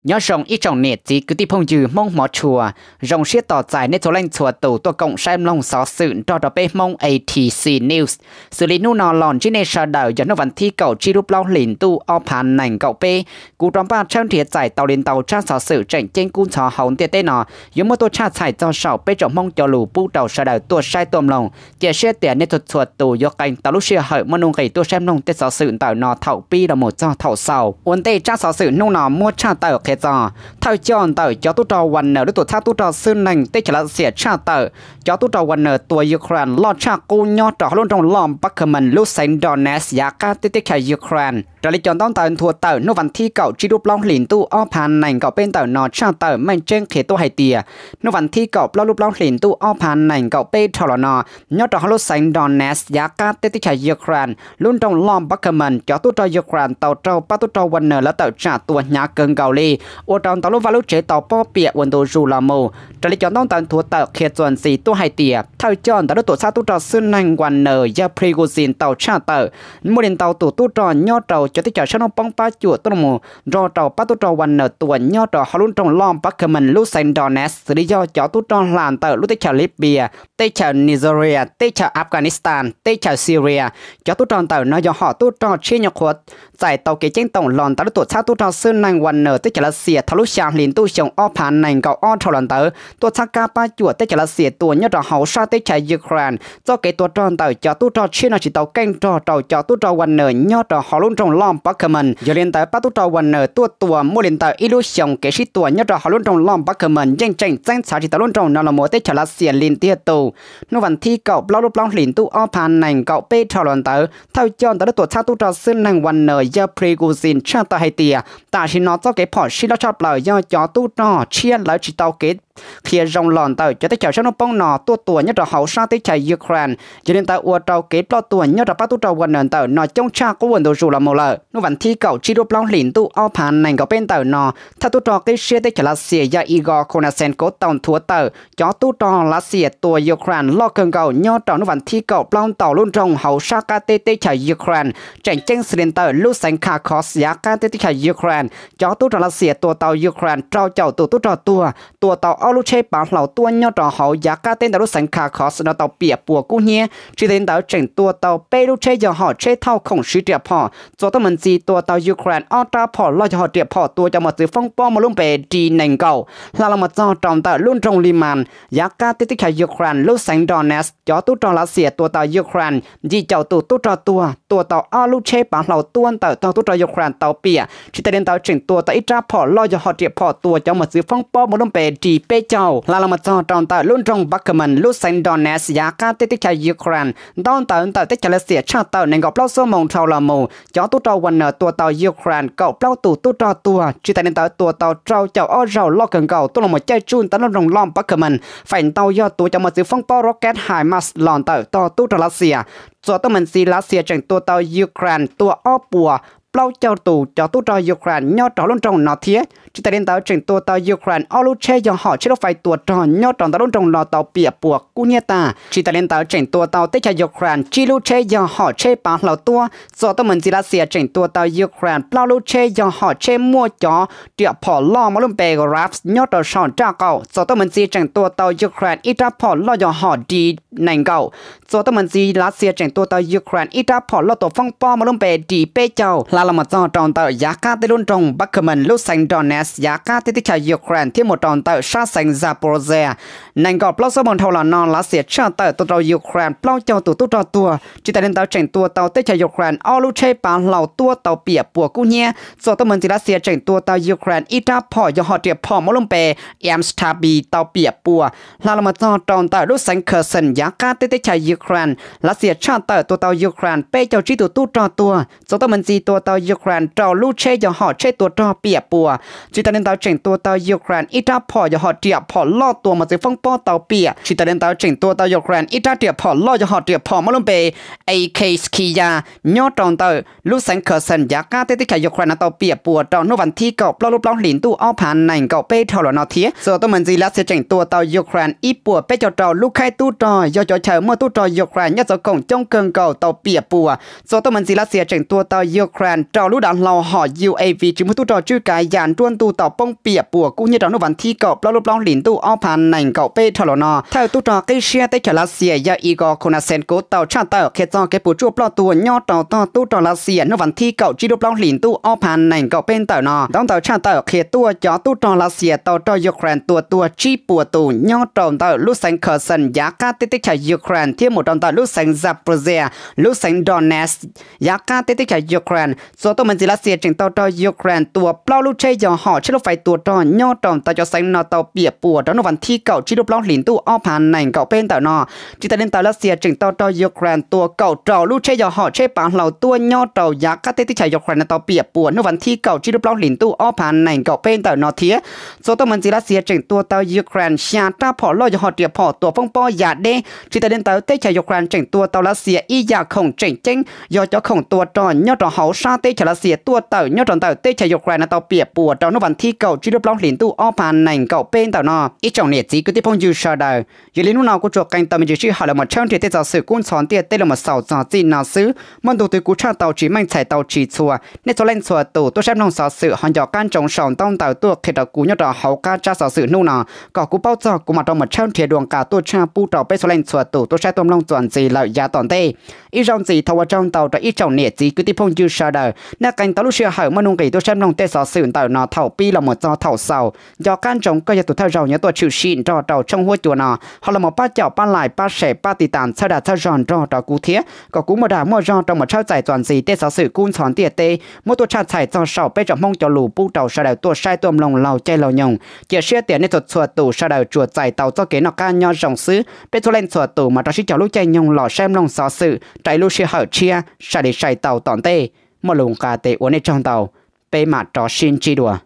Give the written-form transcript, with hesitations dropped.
nhớ rồng ít trồng nệt chỉ cứ tiếp phong dư mong mỏ chùa rồng siết tỏ dài nên số lanh chùa tù tua cộng xem long xó sự cho đó bê mong ATC News xử lý nu nò lòn trên nền sa đảo cho nó vẫn thi cầu chi rút lao lìn tu o phản nành cậu bê cú tròn ba trang thiệt giải tàu lên tàu tra xó sự chạy trên cún xó hồng tiệt tê nọ giống một tua tra giải cho sầu bê trọng mong cho lù bu tàu sa đảo tua sai tôm lòng chỉ siết tiền nên thuật chùa tù do cành tàu lúc xưa hở mong nông gầy tua xem long tê xó sự tàu nọ thảo pi là một cho thảo sầu ổn tê tra xó sự nu nò mua tra tàu khé giò thay chọn tàu cho tu tròวันnở đối thủ tu trò xương nành tê chả là xiết tra tàu cho tu tròวันnở tuổi Ukraine lo cha cô nhọ trò luôn trong lom bắc mình lúc sinh Donetsk giá cả tê tê khai Ukraine trở lại chọn tàu thua tàu nô văn thi cậu chỉ đúp long lìn tu o phàn nành cậu bên tàu nọ tra tàu mình trên khế tu hay tìa nô văn thi cậu lo lúc long lìn tu o phàn nành cậu bên thọ nọ nhọ trò lúc sinh Donetsk giá cả tê tê khai Ukraine luôn trong lom bắc mình cho tu trò Ukraine tàu trâu bắt tu tròวันnở là tàu trả tuổi nhá cơn gạo li ô tròn tàu lúc vào lúc chế tàu po bịaวันตัวรูลาโมจะเลยจอนต้องตันทัวเต่าเขียจวนสีตัวไฮเตียเท่าจอนแต่ละตัวซาตุจอซึ่งในวันเนยยาพรีกูซินเต่าชาเต่าโมเดลเต่าตัวจอนย่อเต่าจะที่จะชนะป้องป้าจั่วตัวโมรอเต่าป้าตัวจอวันเนยตัวย่อเต่าฮารุนตรงล้อมปักมันลูเซนดอนเนสหรือย่อจ่อตัวจอนลานเต่าลูที่ชาลิเบียเตชานิเจเรียเตชาอัฟกานิสถานเตชาซีเรียจ่อตัวจอนเต่าเนยย่อห่อตัวจอนเชียนยขวดใส่เต่าเกจิ้งตรงหลอนแต่ละตัวซาตุจอซึ่งในวันเนยเตชาลาเซียทะลุชางลินตู้ชงอ้อผ่านในเก่าอ้อทอลันเตอร์ตัวชักกาป้าจั่วเตจละเสียตัวเนี่ยเราเขาชาเตจยูเครนเจ้าเกตัวจอนเต่าจ่อตู้จอเชื่อนาจิตเต่าเก่งจอเต่าจ่อตู้จอวันเนยเนี่ยเราเขาลุ่นตรงล้อมปักมันอย่าเรียนแต่ป้าตู้จอวันเนยตัวโมเรียนแต่อิลูชงเกชิตัวเนี่ยเราเขาลุ่นตรงล้อมปักมันยังเจงแจ้งสาจิตลุ่นตรงนั่นละโมเตจละเสียลินเตียตูนวันที่เก่าเล่ารูปเล่าลินตู้อ้อผ่านในเก่าเป้ทอลันเตอร์เท่าจอนแต่ละตัวชาตู้จอซึ่งในวันเนยยาพรีกูซินชาตาไฮเตียตาชินอเจ้าเกพอชิลชอบเปล่าย่อจ่อตู้จอเชียนแล้วจิตเต่าเกเคลียร์รองหลอนเต่าจะได้เจ้าชนป้องหนอตัวเนี่ยเราเขาชาติใจยูเครนจะเรียนแต่อวดเราเก็บปลอตัวเนี่ยเราป้าตัววันเนินเต่าหนอจงชาก็วันตัวจูละโมเลยนวันที่เก่าชีรูปล้องหลินตู้อ้อผ่านในก็เป็นเต่าหนอถ้าตัวเราได้เชื่อได้จะรัสเซียยาอีกอโคนาเซนโกตอนทัวเต่าจ่อตัวรัสเซียตัวยูเครนลอกเกินเก่าเนี่ยเรานวันที่เก่าปล้องเต่าลุ่นตรงเขาชากาเตเตใจยูเครนแจ้งเจ้งสิเรียนเต่าลูสังคาคอสยากาเตเตใจยูเครนจ่อตัวรัสเซียตัวเต่ายูเครนเจ้าเจ้าตัวเต่าเอาลูกเชปปาเหล่าตัวย่อต่อเขาอยากการเต้นแต่รู้สังขารขอสนอเตาเปียปัวกู้เหี้ยจีเต้นเตาเจ๋งตัวเตาเป้ลูกเชยห่อเชเท่าของชีเดียพอตัวต้องมันจีตัวเตายูเครนออตาพอลอยห่อเดียพอตัวจะมาซื้อฟงป้อมาลุ่มเปดีหนึ่งเก่าเรามาจ้องจอมเตาลุ่นตรงลิมันอยากการเต้นที่ขายยูเครนลูกสังดอนเนสจ่อตู้จอรัสเซียตัวเตายูเครนจีเจ้าตู้จอตัวเตาอ้อลูกเชปาเหล่าตัวเตาตู้จอยูเครนเตาเปียจีเต้นเตาเจ๋งตัวเตาอิจาพอลอยห่อเดียพอตัวจะมาซื้อฟงป้อมาลุ่มเปดีเป้เจ้าเรามาจ้องจอมเตาลุ่นตรงบักมันลูเซนดอนเนสยาการเตติชายยูเครนตอนเตาเตจะเสียชาเตาในกับเปล่าโซมงทาวลามูจ่อตู้เตาวันเนอตัวเตายูเครนเก่าเปล่าตู้ตัวจิตในเตาตัวเตาเจ้าอ้อเจ้าลอกเก่าตัวลงมาใจจูนตอนลงล้อมบักมันฝ่ายเตายอดตัวจะมาซื้อฟงปอร็อกเก็ตไฮมาสลอนเตาต่อตู้รัสเซียตัวต้องมันซีรัสเซียจังตัวเตายูเครนตัวอ้อปัวเปล่าเจ้าตู้จอยูเครนยอดต่อลุ่นตรงนอเทียจิตเรียนเตาจึงตัวเตายูเครนออลูเชยห่อเชื้อไฟตัวจอนยอดต่อลุ่นตรงนอเตาเปียปวกกุเนตาจิตเรียนเตาจึงตัวเตาเตชยูเครนจิลูเชยห่อเชปาเหล่าตัวโซตมันซิรัสเซียจึงตัวเตายูเครนเปล่าลูเชยห่อเชมัวจอเดียพอล่อมาลุ่มเปกราฟยอดต่อชอนจ้าเก่าโซตมันซีจึงตัวเตายูเครนอิตาพอล่อยห่อดีหนังเก่าโซตมันซีรัสเซียจึงตัวเตายูเครนอิตาพอล่อตัวฟงป้อมาลุ่มเปดีเป้เจ้าลาลามาจอตอนเตายาการเตลุ่นตรงบักมันลูสังดอนเนสยาการเตติชายยูเครนที่หมดตอนเตชาสังซาโปรเซียนั่นก็เปล่าสมองเท่าลานอนรัสเซียชาเตตัวยูเครนเปล่าเจ้าตัวจิตเรียนเตาเจ๋งตัวเตาเตชายยูเครนออลูเชปาเหล่าตัวเตาเปียปัวกู้เนี้ยโซตมันจิรัสเซียเจ๋งตัวเตายูเครนอิตาพอยห่อเดียพอมลุ่มเปแอมสตาบีเตาเปียปัวลาลมาจอตอนเตลูสังเคอร์สันยาการเตติชายยูเครนรัสเซียชาเตตัวเตายูเครนเป้เจ้าจีตัวโซตมันจีตัวเตายูเครนเจ้าลูเชยห่อเชตัวจอเปียปัวจิตเรียนเตาเจ๋งตัวเตายูเครนอิตาพอยห่อเดียพอล่อตัวมาซื้อฟงป้อเตาเปียจิตเรียนเตาเจ๋งตัวเตายูเครนอิตาเดียพอล่อห่อเดียพอมลุ่มเปAK สกียายอดตอนเตอลูสังเคอร์สันยาการเตติขายยูเครนเตาเปียปัวตอนวันที่เก่าเปล่ารูปล้อหลินตู้อ้อผ่านในเก่าเป้ทอลนอเทียส่วนตัวมันจีรัสเซียเจ๋งตัวเตายูเครนอีปัวเป้เจ้าเตาลูกไข่ตู้จอยอเฉยเมื่อตู้จอยูเครนยอดจะกงจ้องเกินเก่าเตาเปียปัวส่วนตัวมันจีรัสเซียเจ๋งตัวเตายูเครน trò lũ đàn lò họ UAV chỉ một tu trò chữ cái dàn tuân tu tàu bông bịa bùa cũng như đó nó vẫn thi cậu lúc lìn tu ao phàn nành cậu pe thọ lò theo tu trò cây xe tới chợ lá xìa ya Igor Konasenko tàu cha tàu khi cho cái bùa chua plo tua nho tàu to tu trò lá xìa nó vẫn thi cậu chỉ lúc lìn tu ao phàn nành cậu bên tàu nò đóng tàu cha tàu khi tua chó tu trò lá xìa tàu cho Ukraine tua chi bùa tu nho tàu lúc xanh khờ sân giá cá tết tết chạy Ukraine thêm một tàu lúc xanh Zaporizhia lúc xanh Donetsk giá cá tết tết chạy Ukraine số tàu mình chỉ lá xìa chỉnh tàu cho Ukraine tua plo lúc chơi giờ họ chứ lúc phải tua trò nho tàu cho xanh nó tàu bịa bùa đó nó vẫn thi cậu chỉ lúc lìn tu ao phàn nành cậu bên tàu nò chỉ tại nên tàu lá xìa chỉnh tàu cho Ukraine tua cậu trò lúc chơi giờ họ chơi bán lầu tua nho tàu giá cá tết tết chạy Ukraine tàu bịa bùa nó vẫn thi cậu chỉ lúc lìn tu ao phàn nành cậu bên tàu nò thía số tàu mình chỉ lá xìa chỉnh tua tàu Ukraine xa ta bỏ lo cho họ tiệp họ tua phong po giả đê chỉ tại nên tàu tết chạy Ukraine chỉnh tua tàu lá xìa y giả khổng chỉnh chênh do cho khổng tua trò nho trò hậu xa tết chạy lá xìa tua tàu nho trò tàu tết chạy Ukraine tàu bịa bùa tàu nó vẫn thi cậu chỉ lúc lìn tu ao phàn nành cậu bên tàu nò ít trong nhiệt chỉ cứ tiếp phong dư sao đời giờ lúc nào cũng chuột canh tàu mình chỉ họ là một trong thì tết giáo sử quân chọn tiệt tết là một sào giáo tin nào xứ món đồ từ cú cha tàu chỉ mang chạy tàu chỉ chùa nên cho lên chùa tù tôi xem nông giáo sử họ dò can trồng sòng tông tàu tua khi tàu cú nhớ tàu hậu ca cha giáo sử nô nọ có cú bao giờ cú mà trong một trong thì đường cả tôi cha pu tàu bé cho lên chùa tù tôi sẽ tôm long chọn gì lợi giá toàn tê ít trong gì thầu trong tàu đã ít trong nhiệt chỉ cứ tiếp phong dư sao đời nên canh tàu lúc xưa hở món nông kỳ tôi xem nông tết giáo sử tàu nọ thầu pi là một do thầu sầu do can trồng cơ tu theo giàu nhớ tôi chịu xin cho tàu trong hôi chùa nọ họ là một ba chảo ba lại ba sẻ ba tì tàn sau đã theo giòn cho tàu cú thiết có cú một đà mua giòn trong một trao giải toàn gì tết giáo sử cung chọn tiệt tê một tôi trao giải cho sầu bé trọng mong cho lù pu tàu sau đó tôi sai tôm lồng lầu chay lầu nhồng chỉ xe tiền nên thuật chùa tù sau đó chùa giải tàu cho kế nọ ca nho rồng sứ bé tôi lên chùa tù mà tao chỉ chảo lúc chay nhồng lò xem lồng giáo sử trái lúc xe hở chia sai để sai tàu tòn tê một lùng cà tê uốn trong tàu bé mà trò xin chi đùa